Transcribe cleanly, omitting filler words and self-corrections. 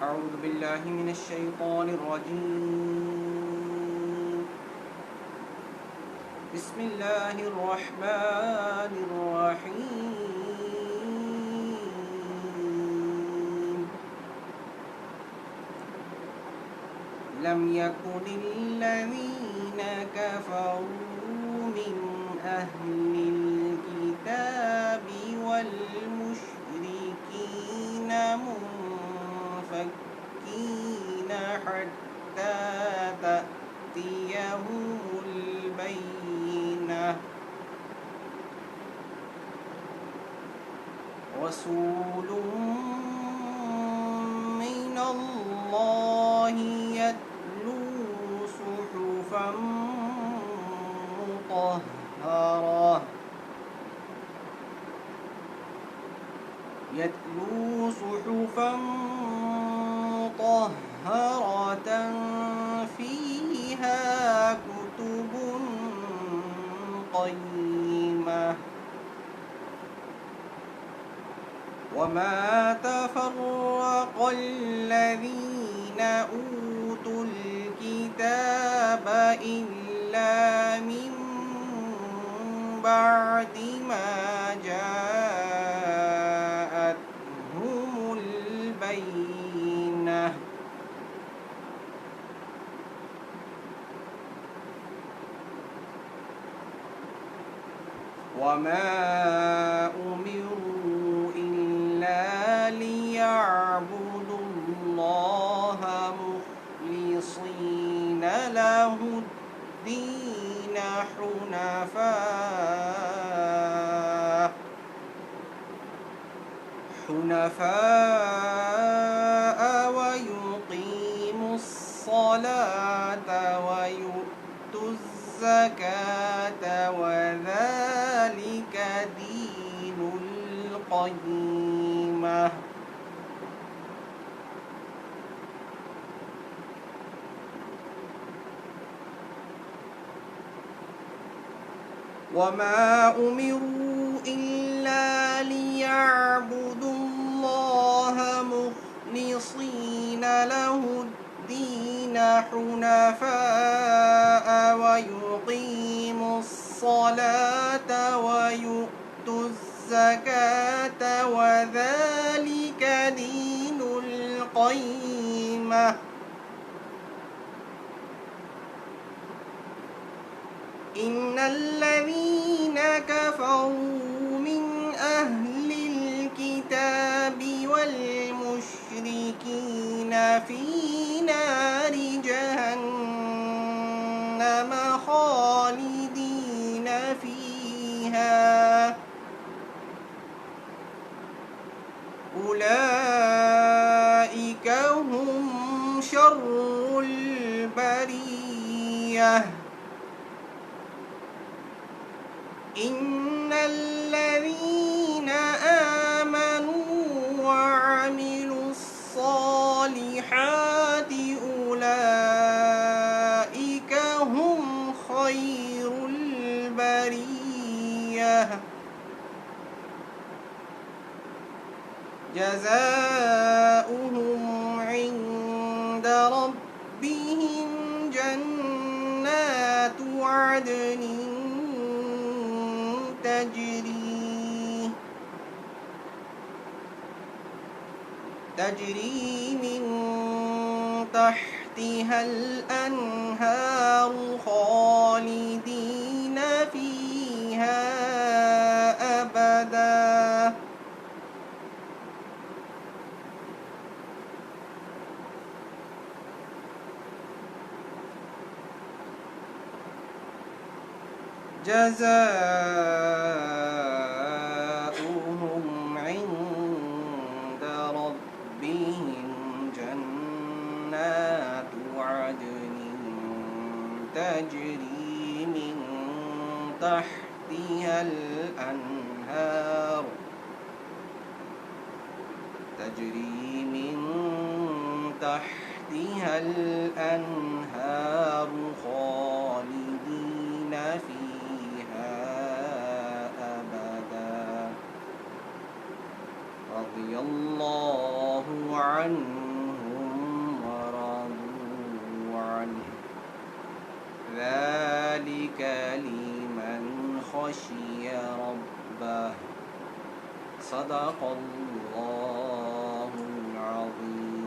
أعوذ بالله من الشيطان الرجيم. بسم الله الرحمن الرحيم. لم يكن الذين كفروا من أهل الكتاب والمشركين منفكين حتى تأتيهم البينة. رسول من الله يتلو صحفا مطهرة فيها كتب قيمة. وما تفرق الذين أوتوا الكتاب إلا من بعد ما جاءتهم البينة. وما أمروا إلا ليعبدوا الله مخلصين له الدين حنفاء ويقيموا الصلاة ويؤتوا الزكاة وذلك دين القيمة. وما أمروا إلا ليعبدوا الله مخلصين له الدين حنفاء ويقيموا الصلاة ويؤتوا الزكاة وذلك دين القيمة. إن الذين كفروا من أهل الكتاب والمشركين في نار جهنم خالدين فيها أولئك هم شر البرية. إن الذين آمنوا وعملوا الصالحات أولئك هم خير البرية. جزاؤهم عند ربهم جنات عدن تجري من تحتها الأنهار خالدين فيها أبدا. جزاؤهم عند ربهم جنات عدن تجري من تحتها الأنهار خالدين فيها أبدا. رضي الله عنهم ذلك لمن خشي ربه صدق الله العظيم